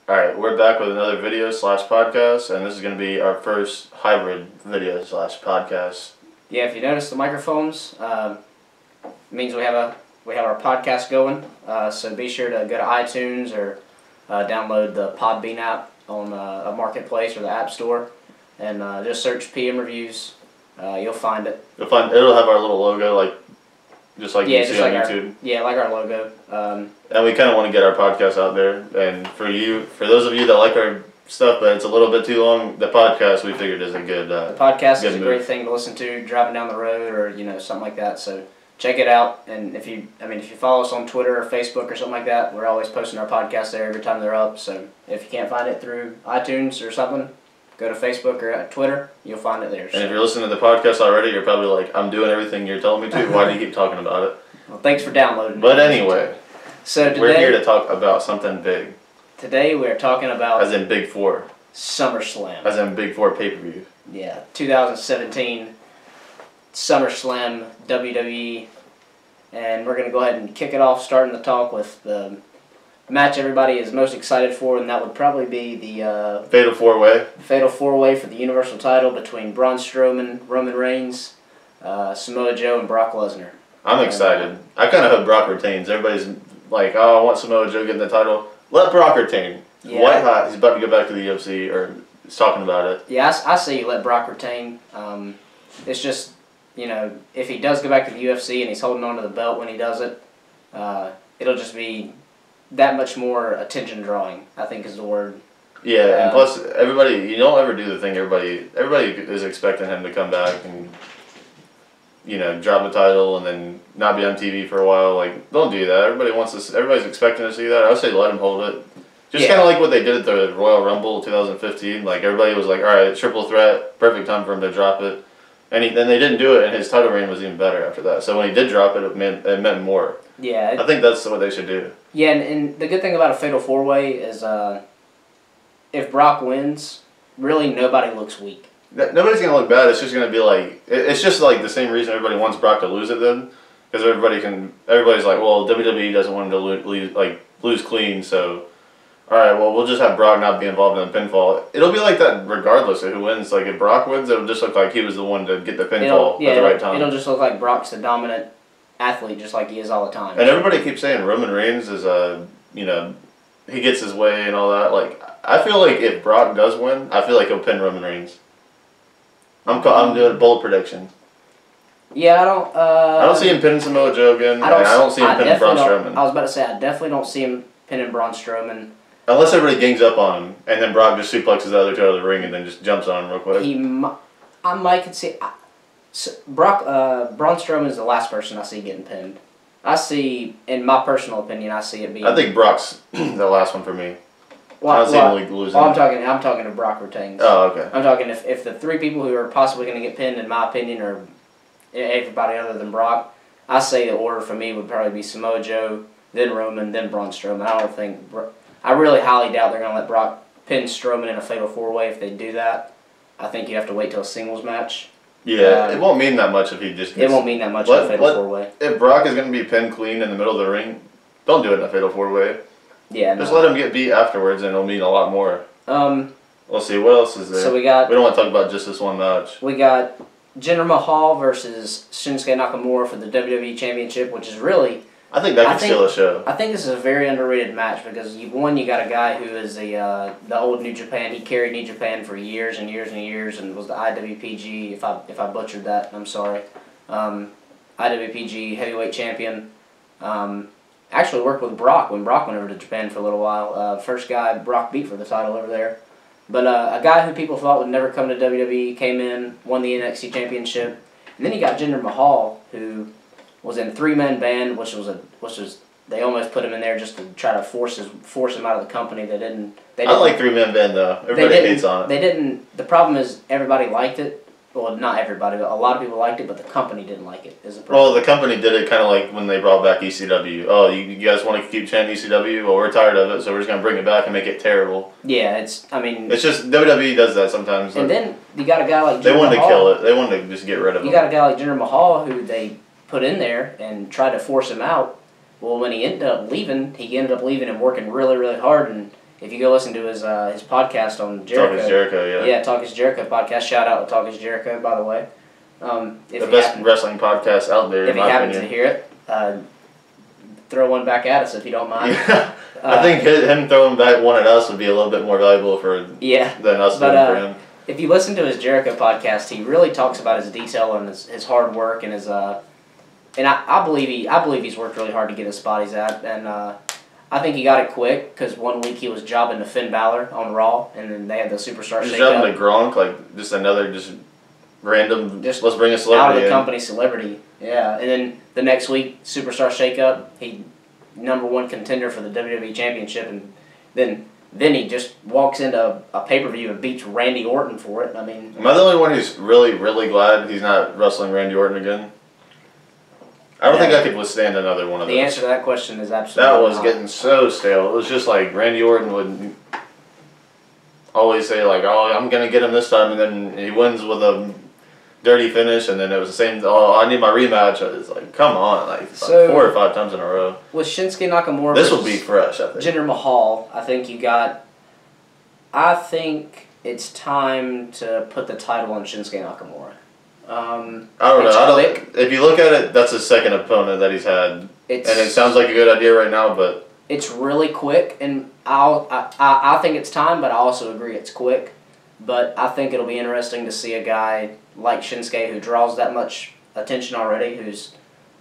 Alright, we're back with another video slash podcast, and this is going to be our first hybrid video slash podcast. Yeah, if you notice the microphones, means we have our podcast going. So be sure to go to iTunes or download the Podbean app on a marketplace or the App Store, and just search PM Reviews. You'll find it. It'll have our little logo, just like you see on YouTube. Like our logo. And we kind of want to get our podcast out there. And for those of you that like our stuff, but it's a little bit too long, the podcast we figured is a good. The podcast is a great thing to listen to driving down the road or something like that. So check it out. And if you follow us on Twitter or Facebook or something like that, we're always posting our podcasts there every time they're up. So if you can't find it through iTunes or something, go to Facebook or Twitter, you'll find it there. And if you're listening to the podcast already, you're probably like, I'm doing everything you're telling me to. Why do you keep talking about it? Well, thanks for downloading. But anyway, so today, we're here to talk about something big. Today we're talking about... As in Big Four. Summerslam. As in Big Four pay-per-view. Yeah, 2017 Summerslam WWE. And we're going to go ahead and kick it off, starting the talk with the match everybody is most excited for, and that would probably be the Fatal 4-Way. Fatal 4-Way for the Universal title between Braun Strowman, Roman Reigns, Samoa Joe, and Brock Lesnar. I'm excited. I kind of hope Brock retains. Everybody's like, oh, I want Samoa Joe getting the title. Let Brock retain. Yeah. White hot. He's about to go back to the UFC, or he's talking about it. Yeah, I say you let Brock retain. It's just, if he does go back to the UFC and he's holding on to the belt when he does it, it'll just be that much more attention drawing, I think is the word. Yeah, and plus everybody, you don't ever do the thing everybody is expecting him to come back and drop the title and then not be on TV for a while. Like, don't do that. Everybody's expecting to see that. I would say let him hold it. Just kind of like what they did at the Royal Rumble 2015. Like, everybody was like, all right, triple threat, perfect time for him to drop it. And then they didn't do it, and his title reign was even better after that. So when he did drop it, it meant more. Yeah. I think that's what they should do. Yeah, and the good thing about a Fatal 4-Way is if Brock wins, really nobody looks weak. Nobody's going to look bad. It's just going to be like... It's just like the same reason everybody wants Brock to lose it then. Because everybody's like, well, WWE doesn't want him to lose clean, so... Alright, well, we'll just have Brock not be involved in the pinfall. It'll be like that regardless of who wins. Like, if Brock wins, it'll just look like he was the one to get the pinfall at the right time. It'll just look like Brock's the dominant athlete, just like he is all the time. And everybody keeps saying Roman Reigns is, he gets his way and all that. Like, I feel like if Brock does win, I feel like he'll pin Roman Reigns. I'm doing a bold prediction. Yeah, I don't see him pinning Samoa Joe again. I don't see him pinning Braun Strowman. I was about to say, I definitely don't see him pinning Braun Strowman. Unless everybody gangs up on him, and then Brock just suplexes the other two out of the ring and then just jumps on him real quick. I might could see... Braun Strowman is the last person I see getting pinned. In my personal opinion, I see it being... I think Brock's the last one for me. I don't see him losing. I'm talking to Brock retains. Oh, okay. I'm talking if the three people who are possibly going to get pinned, in my opinion, are everybody other than Brock, I say the order for me would probably be Samoa Joe, then Roman, then Braun Strowman. I really highly doubt they're going to let Brock pin Strowman in a Fatal 4-Way. If they do that, I think you have to wait till a singles match. Yeah, it won't mean that much if he just... It won't mean that much in a Fatal 4-Way. If Brock is going to be pinned clean in the middle of the ring, don't do it in a Fatal 4-Way. Yeah, just let him get beat afterwards, and it'll mean a lot more. Let's see, what else is there? So we don't want to talk about just this one match. We got Jinder Mahal versus Shinsuke Nakamura for the WWE Championship, which is really... I think that could steal a show. I think this is a very underrated match because you got a guy who is the old New Japan. He carried New Japan for years and years and years and was the IWPG. If I butchered that, I'm sorry. IWPG heavyweight champion. Actually worked with Brock when Brock went over to Japan for a little while. First guy Brock beat for the title over there. But a guy who people thought would never come to WWE came in, won the NXT Championship, and then you got Jinder Mahal, who was in three-man band, which was they almost put him in there just to try to force him out of the company. They didn't. I like three-man band though. Everybody hates on it. They didn't. The problem is everybody liked it. Well, not everybody, but a lot of people liked it, but the company didn't like it. Is the problem. Well, the company did it kind of like when they brought back ECW. Oh, you guys want to keep chanting ECW? Well, we're tired of it, so we're just gonna bring it back and make it terrible. Yeah, it's just WWE does that sometimes. And then you got a guy like Jinder they wanted Mahal. to kill it. They wanted to just get rid of him. You got a guy like Jinder Mahal who they put in there and tried to force him out. Well, when he ended up leaving and working really, really hard, and If you go listen to his podcast on Jericho. Talk is Jericho, yeah. Yeah, Talk is Jericho podcast. Shout out to Talk is Jericho, by the way. The best wrestling podcast out there, if you happen to hear it, throw one back at us if you don't mind. Yeah. I think him throwing back one at us would be a little bit more valuable than us doing for him. If you listen to his Jericho podcast, he really talks about his detail and his hard work and his and I believe he's worked really hard to get his spot he's at, and I think he got it quick because one week he was jobbing to Finn Balor on Raw, and then they had the Superstar shakeup. He's jobbing to Gronk, like just another random. Let's bring a celebrity out of the company celebrity. Yeah, and then the next week Superstar shakeup, he #1 contender for the WWE Championship, and then he just walks into a pay-per-view and beats Randy Orton for it. I mean, am I the only one who's really, really glad he's not wrestling Randy Orton again? I don't think I could withstand another one of those. The answer to that question is absolutely that was not. getting so stale. It was just like Randy Orton would always say like, "Oh, I'm gonna get him this time," and then he wins with a dirty finish, and then it was the same. "Oh, I need my rematch." It's like, come on, like 4 or 5 times in a row. With Shinsuke Nakamura, this will be fresh. I think. Jinder Mahal. I think you got. I think it's time to put the title on Shinsuke Nakamura. I don't know. If you look at it, that's his second opponent that he's had, and it sounds like a good idea right now, but it's really quick, and I think it's time, but I also agree it's quick. But I think it'll be interesting to see a guy like Shinsuke who draws that much attention already, who's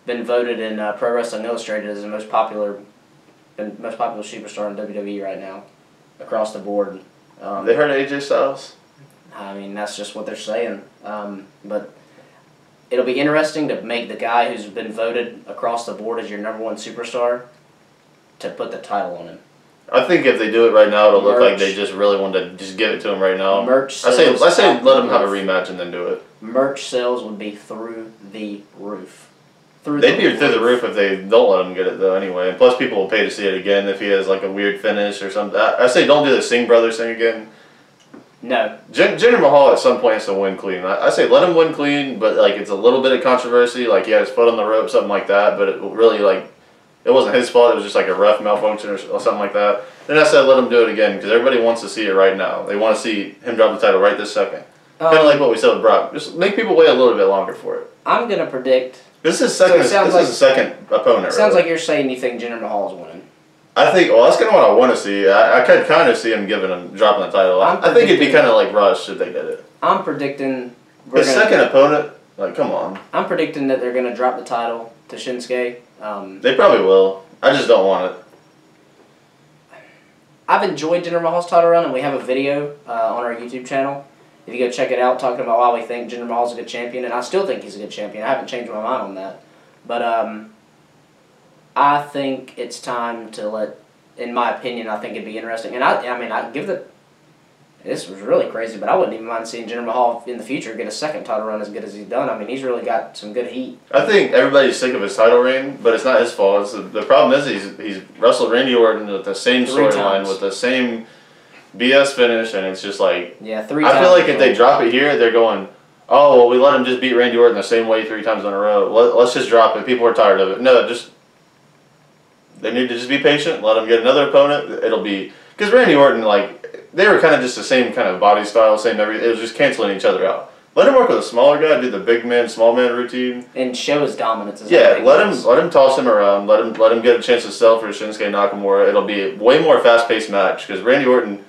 been voted in Pro Wrestling Illustrated as the most popular superstar in WWE right now, across the board. They heard of AJ Styles? I mean, that's just what they're saying. But it'll be interesting to make the guy who's been voted across the board as your #1 superstar to put the title on him. I think if they do it right now, it'll look like they just really want to just give it to him right now. Merch sales. I say let him have a rematch and then do it. Merch sales would be through the roof. They'd be through the roof if they don't let him get it though anyway. And plus people will pay to see it again if he has like a weird finish or something. I say don't do the Singh Brothers thing again. No. Jinder Mahal at some point has to win clean. I say let him win clean, but like it's a little bit of controversy. Like he had his foot on the rope, something like that. But it really it wasn't his fault. It was just like a ref malfunction or something like that. Then I said let him do it again because everybody wants to see it right now. They want to see him drop the title right this second. Kind of like what we said with Brock. Just make people wait a little bit longer for it. I'm gonna predict. This is second. This is the second opponent. It sounds like you're saying you think Jinder Mahal is winning. I think. Well, that's kind of what I want to see. I could kind of see him dropping the title. I think it'd be kind of like rushed if they did it. I'm predicting. His second opponent. Like, come on. I'm predicting that they're gonna drop the title to Shinsuke. They probably will. I just don't want it. I've enjoyed Jinder Mahal's title run, and we have a video on our YouTube channel. If you go check it out, talking about why we think Jinder Mahal's a good champion, and I still think he's a good champion. I haven't changed my mind on that. But I think it's time to let, in my opinion, I think it'd be interesting. And I give the, this was really crazy, but I wouldn't even mind seeing Jinder Mahal in the future get a second title run as good as he's done. I mean, he's really got some good heat. I think everybody's sick of his title reign, but it's not his fault. The problem is he's wrestled Randy Orton with the same storyline, with the same BS finish, and it's just like... Yeah, 3 times. I feel like if they drop it here, they're going, oh, well, we let him just beat Randy Orton the same way 3 times in a row. Let's just drop it. People are tired of it. No, they need to just be patient, let him get another opponent. It'll be... Because Randy Orton, they were kind of just the same kind of body style, same everything. It was just canceling each other out. Let him work with a smaller guy, do the big man, small man routine. And show his dominance. Yeah, let him toss him around. Let him get a chance to sell for Shinsuke Nakamura. It'll be a way more fast-paced match because Randy Orton...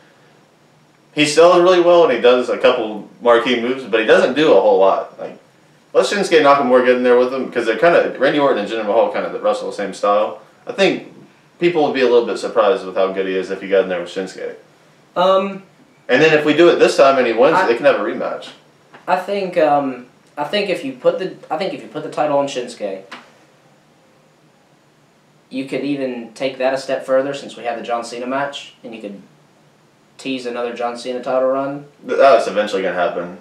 He sells really well and he does a couple marquee moves, but he doesn't do a whole lot. Let Shinsuke Nakamura get in there with him because they're kind of Randy Orton and Jinder Mahal kind of wrestle the same style. I think people would be a little bit surprised with how good he is if he got in there with Shinsuke. And then if we do it this time and he wins, they can have a rematch. I think if you put the title on Shinsuke, you could even take that a step further since we have the John Cena match, and you could tease another John Cena title run. That's eventually going to happen,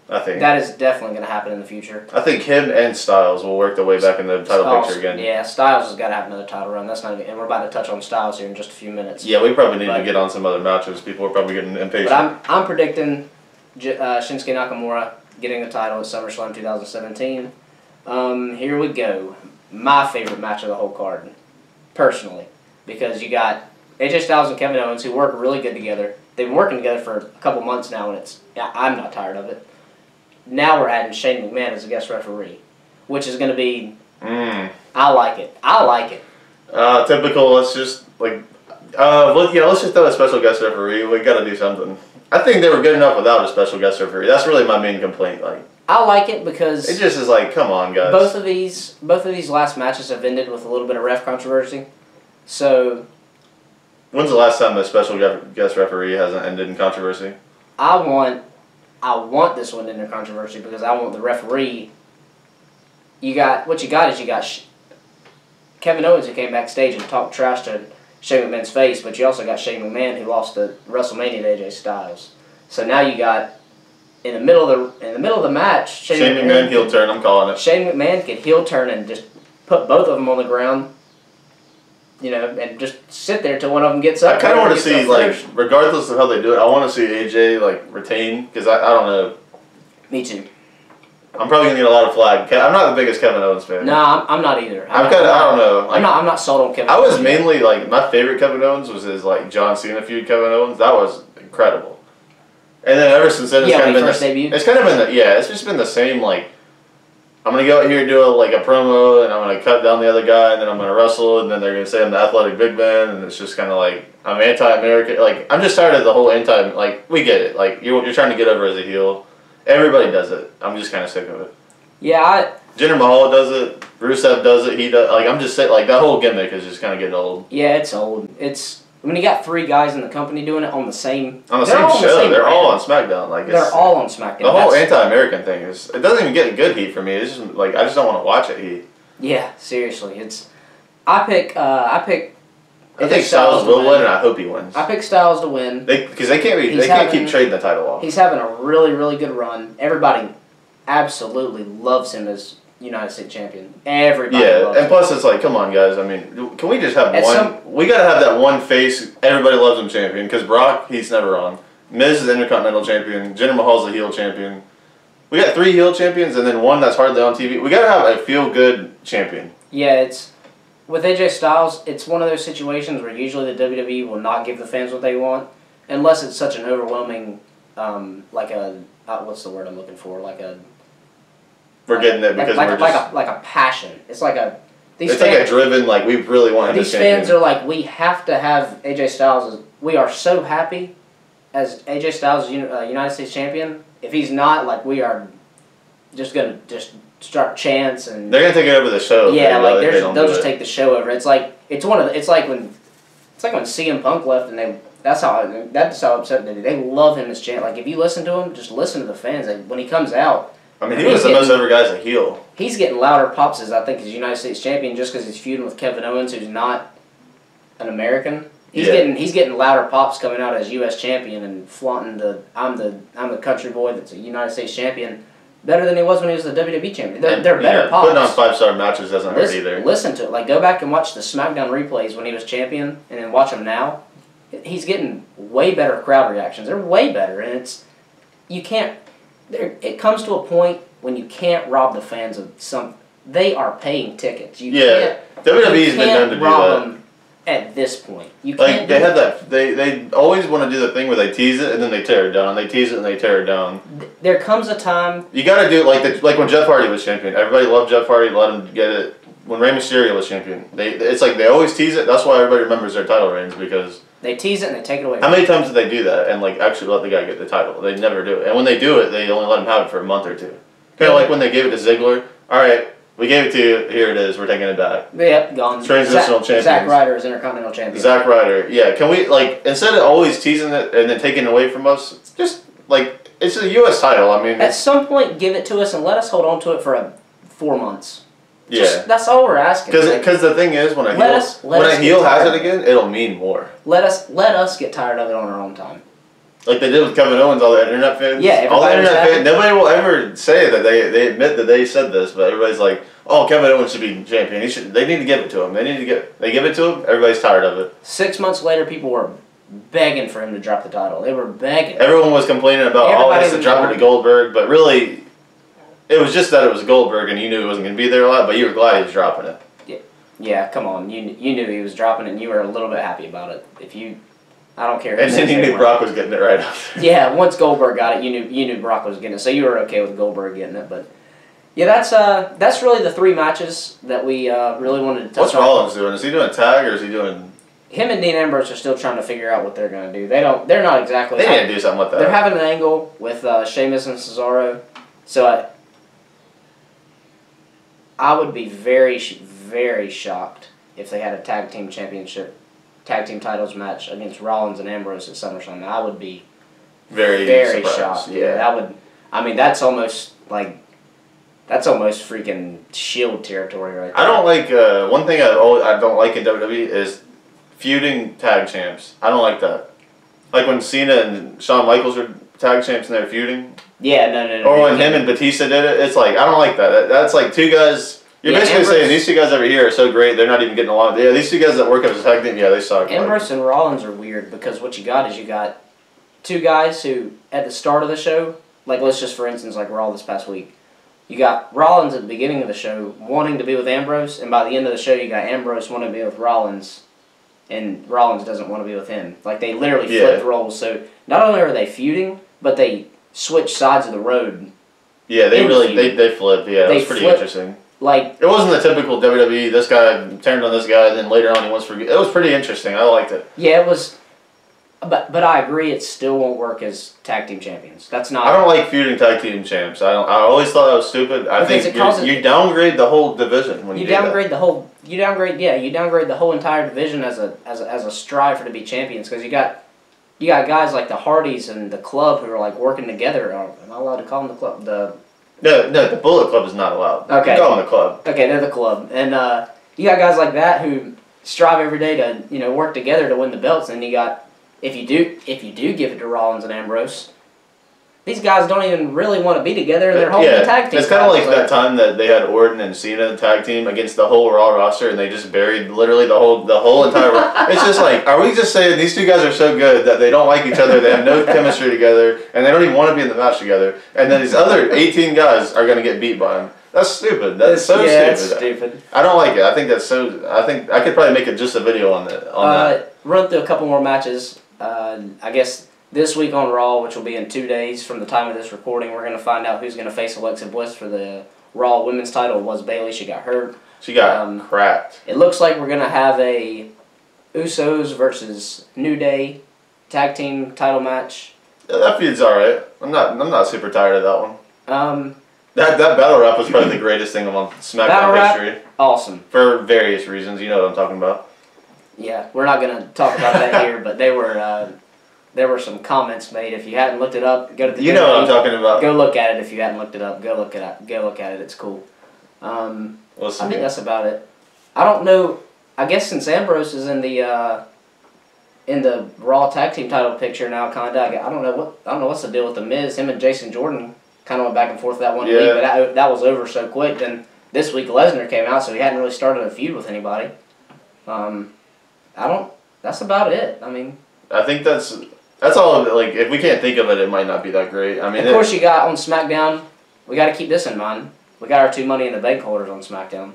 I think. That is definitely going to happen in the future. I think him and Styles will work their way back in the title picture again. Yeah, Styles has got to have another title run. That's not even, and we're about to touch on Styles here in just a few minutes. Yeah, we probably need to get on some other matches. People are probably getting impatient. But I'm predicting Shinsuke Nakamura getting the title at SummerSlam 2017. Here we go. My favorite match of the whole card, personally, because you got AJ Styles and Kevin Owens, who work really good together. They've been working together for a couple months now, and I'm not tired of it. Now we're adding Shane McMahon as a guest referee, which is going to be. I like it. I like it. Typical. Let's just let's just throw a special guest referee. We got to do something. I think they were good enough without a special guest referee. That's really my main complaint. Like, I like it because it just is like, come on, guys. Both of these last matches have ended with a little bit of ref controversy. So, when's the last time a special guest referee hasn't ended in controversy? I want this one to end in controversy because I want the referee. You got Kevin Owens, who came backstage and talked trash to Shane McMahon's face, but you also got Shane McMahon, who lost at WrestleMania to AJ Styles. So now you got in the middle of the match, Shane McMahon heel turn. I'm calling it. Shane McMahon could heel turn and just put both of them on the ground, and just sit there till one of them gets up. I kind of want to see, regardless of how they do it, I want to see AJ retain because I don't know. Me too. I'm probably gonna get a lot of flag. I'm not the biggest Kevin Owens fan. No, I'm not either. I don't know. I'm not sold on Kevin. I was mainly my favorite Kevin Owens was his John Cena feud. Kevin Owens, that was incredible. And then ever since then, it's kind of been it's just been the same. I'm gonna go out here and do a promo, and I'm gonna cut down the other guy, and then I'm gonna wrestle, and then they're gonna say I'm the athletic big man, and it's just kind of I'm anti-American. I'm just tired of the whole anti. We get it. You're trying to get over as a heel. Everybody does it. I'm just kind of sick of it. Yeah, Jinder Mahal does it. Rusev does it. He does. I'm just saying, that whole gimmick is just kind of getting old. Yeah, it's old. It's when you got 3 guys in the company doing it on the same show. They're all on SmackDown. They're all on SmackDown. The whole anti-American thing it doesn't even get good heat for me. It's just I just don't want to watch it heat. Yeah, seriously, I think Styles will win, and I hope he wins. I pick Styles to win. Because they can't keep trading the title off. He's having a really, really good run. Everybody absolutely loves him as United States champion. Everybody loves him. And plus it's come on, guys. I mean, can we just have one? We got to have that one face, everybody loves him champion. Because Brock, he's never on. Miz is the Intercontinental champion. Jinder Mahal's the heel champion. We got 3 heel champions, and then one that's hardly on TV. We got to have a feel-good champion. Yeah, with AJ Styles, it's one of those situations where usually the WWE will not give the fans what they want, unless it's such an overwhelming, what's the word I'm looking for? We're getting it because we're just... Like a passion. It's like a... It's like a driven, we really want him to champion. These fans are we have to have AJ Styles. We are so happy as AJ Styles United States champion. If he's not, we are just going to start chants and they're gonna take it over the show. Yeah, they'll just take the show over. It's like when CM Punk left and that's how upset they did. They love him as champ. If you listen to him, just listen to the fans. When he comes out, I mean, he was the most over guy as a heel. He's getting louder pops as United States champion just because he's feuding with Kevin Owens, who's not an American. He's getting louder pops coming out as U.S. champion and flaunting I'm the country boy that's a United States champion. Better than he was when he was the WWE champion. They're better pops. Putting on 5-star matches doesn't hurt either. Listen to it. Go back and watch the SmackDown replays when he was champion, and then watch him now. He's getting way better crowd reactions. They're way better, and you can't. It comes to a point when you can't rob the fans of some. They are paying tickets. WWE's been known to do that. Them at this point, you can't. They have that. They always want to do the thing where they tease it and then they tear it down. They tease it and they tear it down. There comes a time. You got to do it like when Jeff Hardy was champion. Everybody loved Jeff Hardy. Let him get it. When Rey Mysterio was champion, it's they always tease it. That's why everybody remembers their title reigns because they tease it and they take it away. How many times did they do that and actually let the guy get the title? They never do it. And when they do it, they only let him have it for a month or two. Kind of like when they gave it to Ziggler. All right. We gave it to you. Here it is. We're taking it back. Yep, gone. Transitional champion. Zack Ryder is Intercontinental champion. Zack Ryder. Yeah. Can we instead of always teasing it and then taking it away from us, just it's a U.S. title. I mean, at some point, give it to us and let us hold on to it for 4 months. Yeah. That's all we're asking. Because the thing is, when a heel has it again, it'll mean more. Let us get tired of it on our own time. Like they did with Kevin Owens, all the internet fans. Yeah, all the internet fans. Nobody will ever say that they admit that they said this, but everybody's like, "Oh, Kevin Owens should be champion. They need to give it to him. They give it to him. Everybody's tired of it." 6 months later, people were begging for him to drop the title. They were begging. Everyone was complaining about he has to drop it to Goldberg, but really, it was just that it was Goldberg, and you knew he wasn't going to be there a lot. But you were glad he was dropping it. Yeah. Yeah, come on. You knew he was dropping it, and you were a little bit happy about it. I don't care. And then you knew Brock was getting it right after. Yeah, once Goldberg got it, you knew Brock was getting it, so you were okay with Goldberg getting it. But yeah, that's really the 3 matches that we really wanted to touch What's on. Rollins doing? Is he doing a tag or is he doing? Him and Dean Ambrose are still trying to figure out what they're going to do. They're not exactly. They need to do something with that. They're having an angle with Sheamus and Cesaro, so I would be very, very shocked if they had a tag team titles match against Rollins and Ambrose at SummerSlam. I would be very shocked. Yeah, that would. I mean, that's almost freaking Shield territory right there. I don't like one thing I don't like in WWE is feuding tag champs. I don't like that. Like when Cena and Shawn Michaels were tag champs and they're feuding. Yeah, no. Or when him and Batista did it, it's like I don't like that. That's like 2 guys. You're basically saying these 2 guys over here are so great they're not even getting along. Yeah, these 2 guys that work as a tag team, yeah, they suck. Ambrose and Rollins are weird because what you got 2 guys who at the start of the show, like let's just for instance like Raw this past week, you got Rollins at the beginning of the show wanting to be with Ambrose, and by the end of the show you got Ambrose wanting to be with Rollins, and Rollins doesn't want to be with him. Like they literally flipped roles. So not only are they feuding, but they switch sides of the road. Yeah, they flipped. Yeah, that was pretty interesting. Like it wasn't the typical WWE. This guy turned on this guy, and then later on he wants to. It was pretty interesting. I liked it. Yeah, it was. But I agree, it still won't work as tag team champions. That's not. I don't like feuding tag team champs. I always thought that was stupid. I think you downgrade the whole division when you downgrade the whole. You downgrade the whole entire division as a striver to be champions because you got guys like the Hardys and the Club who are like working together. Am I allowed to call them the Club? No, the Bullet Club is not allowed. Okay. You call them the Club. Okay, they're the Club, and you got guys like that who strive every day to work together to win the belts, and you got. If you do give it to Rollins and Ambrose, these guys don't even really want to be together, and they're holding the tag team. It's kind of like that time that they had Orton and Cena tag team against the whole Raw roster, and they just buried literally the whole entire. It's just like, are we just saying these 2 guys are so good that they don't like each other, they have no chemistry together, and they don't even want to be in the match together, and then these other 18 guys are going to get beat by them? That's stupid. That's so stupid. That's stupid. I don't like it. I think that's so. I think I could probably make just a video on that. Run through a couple more matches. I guess this week on Raw, which will be in 2 days from the time of this recording, we're going to find out who's going to face Alexa Bliss for the Raw Women's title. It was Bayley. She got hurt. She got cracked. It looks like we're going to have a Usos versus New Day tag team title match. Yeah, that feud's alright. I'm not super tired of that one. That battle rap was probably the greatest thing on SmackDown history. Awesome. For various reasons. You know what I'm talking about. Yeah, we're not going to talk about that here, but there were some comments made. If you hadn't looked it up, go to the. You know what I'm talking about. Go look at it if you hadn't looked it up. Go look at it. It's cool. I think that's about it. I don't know. I guess since Ambrose is in the Raw tag team title picture now, kinda. I don't know what's the deal with the Miz. Him and Jason Jordan kind of went back and forth that one week, but that was over so quick. Then this week Lesnar came out, so he hadn't really started a feud with anybody. That's about it. I mean, I think that's all. Like, if we can't think of it, it might not be that great. I mean, of course, you got on SmackDown. We got to keep this in mind. We got our 2 Money in the Bank holders on SmackDown.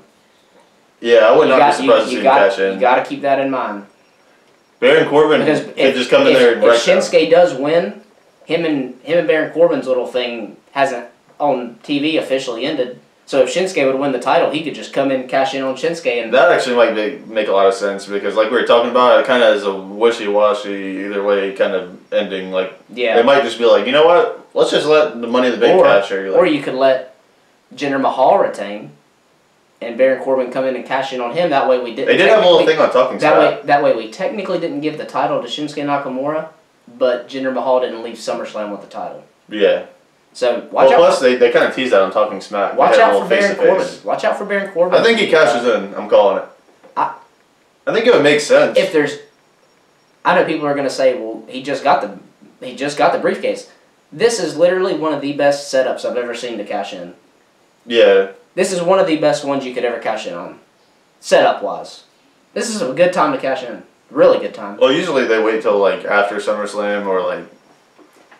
Yeah, I would not be surprised to see him cash in. You got to keep that in mind. Baron Corbin could just come in there and if Shinsuke does win, him and Baron Corbin's little thing hasn't on TV officially ended. So if Shinsuke would win the title, he could just come in and cash in on Shinsuke. And that actually might make a lot of sense because, like we were talking about, it kind of is a wishy-washy, either way kind of ending. Like, they might just be like, you know what? Let's just let the Money in the Bank cash here. Or you could let Jinder Mahal retain, and Baron Corbin come in and cash in on him. That way we didn't. They did have a little thing on Talking Smack. That way we technically didn't give the title to Shinsuke Nakamura, but Jinder Mahal didn't leave SummerSlam with the title. Yeah. So watch out. Plus, they kind of teased that on Talking Smack. Watch out for Baron Corbin. Watch out for Baron Corbin. I think he cashes in. I'm calling it. I think it would make sense. If there's, I know people are going to say, well, he just got the briefcase. This is literally one of the best setups I've ever seen to cash in. Yeah. This is one of the best ones you could ever cash in on, setup wise. This is a good time to cash in. Really good time. Well, usually they wait till like after SummerSlam or like.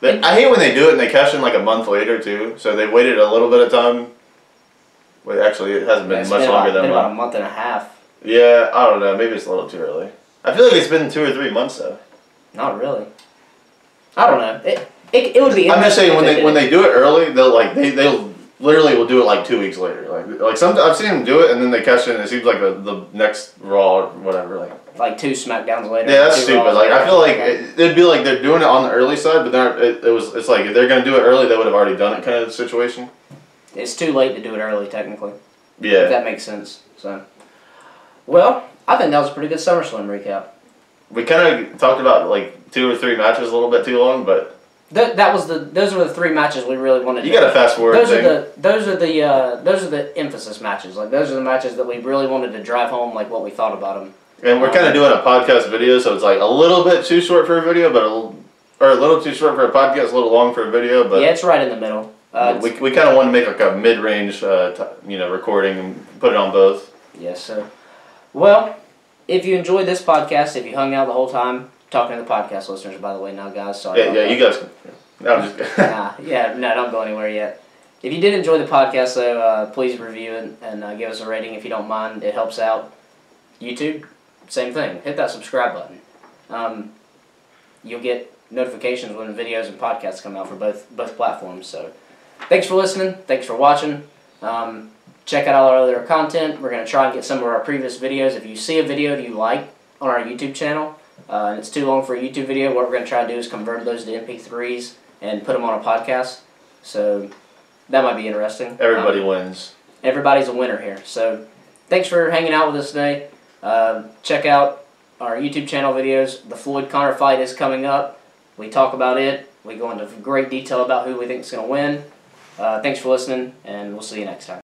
I hate when they do it and they cash in like a month later too. So they waited a little bit of time. Wait, actually, it hasn't been much longer than about a month and a half. Yeah, I don't know. Maybe it's a little too early. I feel like it's been 2 or 3 months though. Not really. I don't know. It would be. I'm just saying when they do it early, they'll literally will do it like 2 weeks later. Like some I've seen them do it and then they catch it and it seems like the next Raw or whatever like 2 SmackDowns later. Yeah, that's stupid. Like I feel like it'd be like they're doing it on the early side, but it's like if they're gonna do it early, they would have already done it kind of situation. It's too late to do it early, technically. Yeah. If that makes sense. So, well, I think that was a pretty good SummerSlam recap. We kind of talked about like 2 or 3 matches a little bit too long, but those were the 3 matches we really wanted. You got to fast forward. Those are the emphasis matches. Like those are the matches that we really wanted to drive home, like what we thought about them. And we're kind of doing a podcast video, so it's like a little bit too short for a video, or a little too short for a podcast, a little long for a video. But yeah, it's right in the middle. We kind of want to make like a mid-range, recording and put it on both. Yes, sir. Well, if you enjoyed this podcast, if you hung out the whole time, talking to the podcast listeners, by the way, now guys, sorry. Yeah, you guys. No, I'm just. Don't go anywhere yet. If you did enjoy the podcast, though, please review it and give us a rating if you don't mind. It helps out. YouTube, same thing. Hit that subscribe button. You'll get notifications when videos and podcasts come out for both platforms. So, thanks for listening. Thanks for watching. Check out all our other content. We're going to try and get some of our previous videos. If you see a video that you like on our YouTube channel, and it's too long for a YouTube video, what we're going to try to do is convert those to MP3s and put them on a podcast. So that might be interesting. Everybody wins. Everybody's a winner here. So thanks for hanging out with us today. Check out our YouTube channel videos. The Floyd Conor fight is coming up. We talk about it. We go into great detail about who we think is going to win. Thanks for listening, and we'll see you next time.